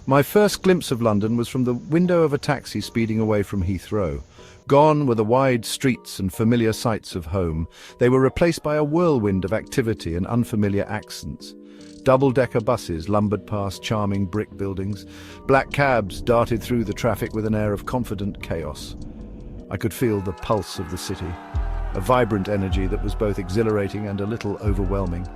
My first glimpse of London was from the window of a taxi speeding away from Heathrow. Gone were the wide streets and familiar sights of home. They were replaced by a whirlwind of activity and unfamiliar accents. Double-decker buses lumbered past charming brick buildings. Black cabs darted through the traffic with an air of confident chaos. I could feel the pulse of the city, a vibrant energy that was both exhilarating and a little overwhelming.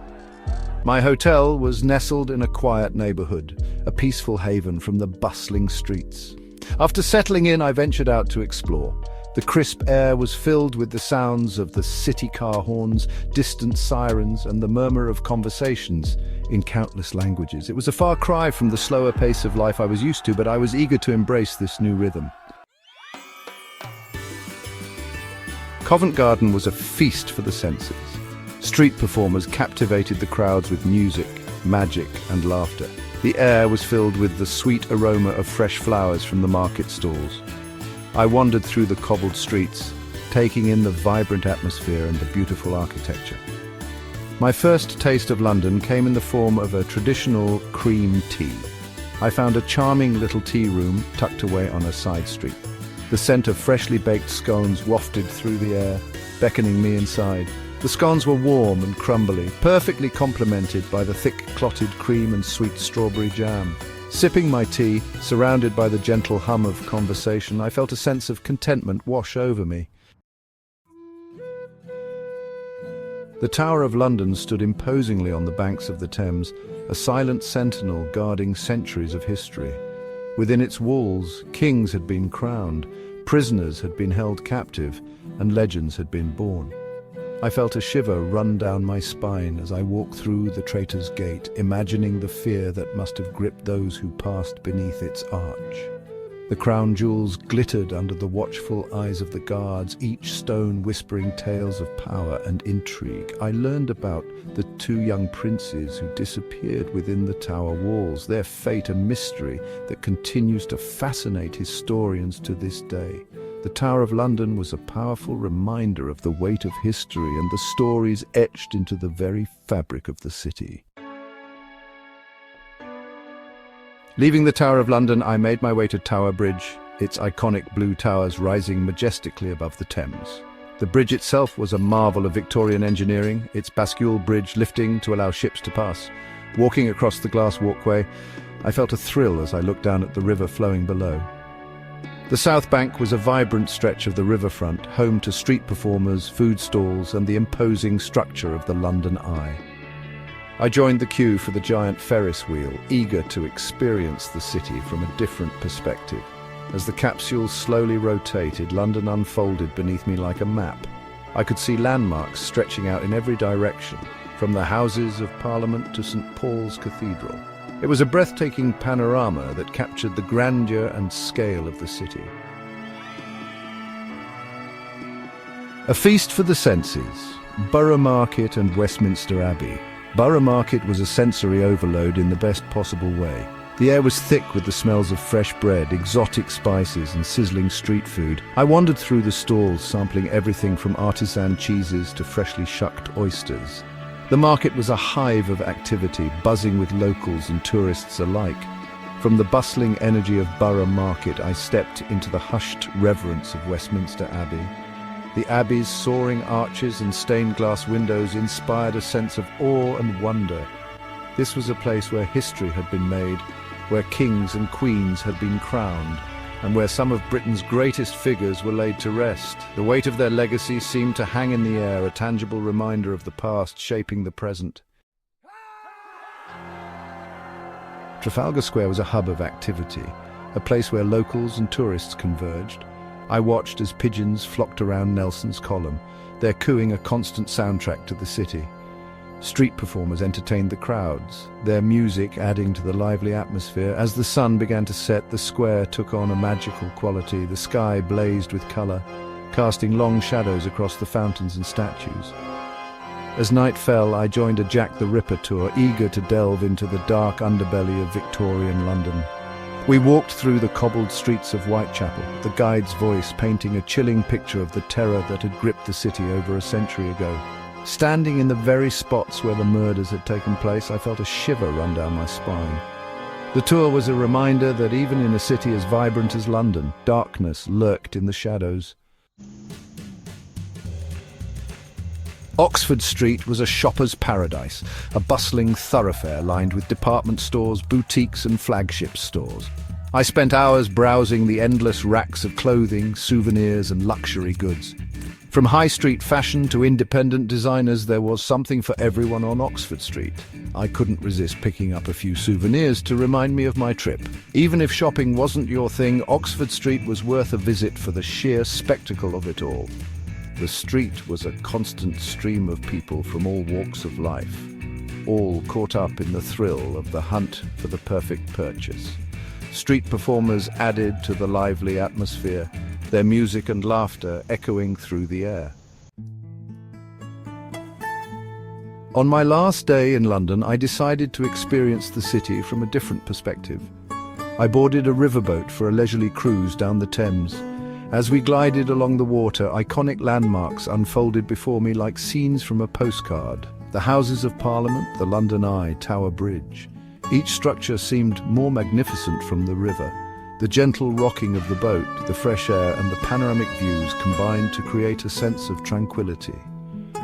My hotel was nestled in a quiet neighborhood, a peaceful haven from the bustling streets. After settling in, I ventured out to explore. The crisp air was filled with the sounds of the city car horns, distant sirens, and the murmur of conversations in countless languages. It was a far cry from the slower pace of life I was used to, but I was eager to embrace this new rhythm. Covent Garden was a feast for the senses. Street performers captivated the crowds with music, magic, and laughter. The air was filled with the sweet aroma of fresh flowers from the market stalls. I wandered through the cobbled streets, taking in the vibrant atmosphere and the beautiful architecture. My first taste of London came in the form of a traditional cream tea. I found a charming little tea room tucked away on a side street. The scent of freshly baked scones wafted through the air, beckoning me inside. The scones were warm and crumbly, perfectly complemented by the thick clotted cream and sweet strawberry jam. Sipping my tea, surrounded by the gentle hum of conversation, I felt a sense of contentment wash over me. The Tower of London stood imposingly on the banks of the Thames, a silent sentinel guarding centuries of history. Within its walls, kings had been crowned, prisoners had been held captive, and legends had been born. I felt a shiver run down my spine as I walked through the Traitor's Gate, imagining the fear that must have gripped those who passed beneath its arch. The crown jewels glittered under the watchful eyes of the guards, each stone whispering tales of power and intrigue. I learned about the two young princes who disappeared within the tower walls, their fate a mystery that continues to fascinate historians to this day. The Tower of London was a powerful reminder of the weight of history and the stories etched into the very fabric of the city. Leaving the Tower of London, I made my way to Tower Bridge, its iconic blue towers rising majestically above the Thames. The bridge itself was a marvel of Victorian engineering, its bascule bridge lifting to allow ships to pass. Walking across the glass walkway, I felt a thrill as I looked down at the river flowing below. The South Bank was a vibrant stretch of the riverfront, home to street performers, food stalls, and the imposing structure of the London Eye. I joined the queue for the giant Ferris wheel, eager to experience the city from a different perspective. As the capsule slowly rotated, London unfolded beneath me like a map. I could see landmarks stretching out in every direction, from the Houses of Parliament to St. Paul's Cathedral. It was a breathtaking panorama that captured the grandeur and scale of the city. A feast for the senses, Borough Market and Westminster Abbey. Borough Market was a sensory overload in the best possible way. The air was thick with the smells of fresh bread, exotic spices, and sizzling street food. I wandered through the stalls, sampling everything from artisan cheeses to freshly shucked oysters. The market was a hive of activity, buzzing with locals and tourists alike. From the bustling energy of Borough Market, I stepped into the hushed reverence of Westminster Abbey. The Abbey's soaring arches and stained glass windows inspired a sense of awe and wonder. This was a place where history had been made, where kings and queens had been crowned, and where some of Britain's greatest figures were laid to rest. The weight of their legacy seemed to hang in the air, a tangible reminder of the past shaping the present. Trafalgar Square was a hub of activity, a place where locals and tourists converged. I watched as pigeons flocked around Nelson's column, their cooing a constant soundtrack to the city. Street performers entertained the crowds, their music adding to the lively atmosphere. As the sun began to set, the square took on a magical quality. The sky blazed with colour, casting long shadows across the fountains and statues. As night fell, I joined a Jack the Ripper tour, eager to delve into the dark underbelly of Victorian London. We walked through the cobbled streets of Whitechapel, the guide's voice painting a chilling picture of the terror that had gripped the city over a century ago. Standing in the very spots where the murders had taken place, I felt a shiver run down my spine. The tour was a reminder that even in a city as vibrant as London, darkness lurked in the shadows. Oxford Street was a shopper's paradise, a bustling thoroughfare lined with department stores, boutiques and flagship stores. I spent hours browsing the endless racks of clothing, souvenirs and luxury goods. From high street fashion to independent designers, there was something for everyone on Oxford Street. I couldn't resist picking up a few souvenirs to remind me of my trip. Even if shopping wasn't your thing, Oxford Street was worth a visit for the sheer spectacle of it all. The street was a constant stream of people from all walks of life, all caught up in the thrill of the hunt for the perfect purchase. Street performers added to the lively atmosphere, their music and laughter echoing through the air. On my last day in London, I decided to experience the city from a different perspective. I boarded a riverboat for a leisurely cruise down the Thames. As we glided along the water, iconic landmarks unfolded before me like scenes from a postcard. The Houses of Parliament, the London Eye, Tower Bridge. Each structure seemed more magnificent from the river. The gentle rocking of the boat, the fresh air and the panoramic views combined to create a sense of tranquility.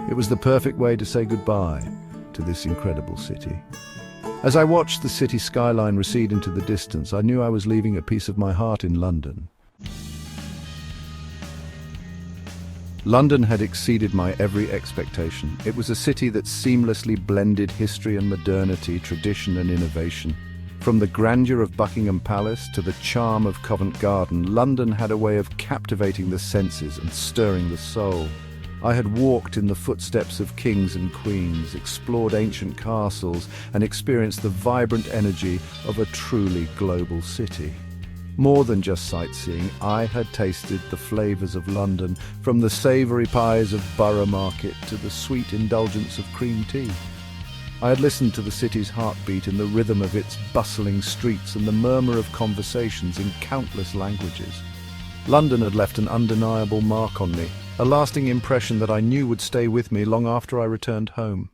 It was the perfect way to say goodbye to this incredible city. As I watched the city skyline recede into the distance, I knew I was leaving a piece of my heart in London. London had exceeded my every expectation. It was a city that seamlessly blended history and modernity, tradition and innovation. From the grandeur of Buckingham Palace to the charm of Covent Garden, London had a way of captivating the senses and stirring the soul. I had walked in the footsteps of kings and queens, explored ancient castles, and experienced the vibrant energy of a truly global city. More than just sightseeing, I had tasted the flavours of London, from the savoury pies of Borough Market to the sweet indulgence of cream tea. I had listened to the city's heartbeat in the rhythm of its bustling streets and the murmur of conversations in countless languages. London had left an undeniable mark on me, a lasting impression that I knew would stay with me long after I returned home.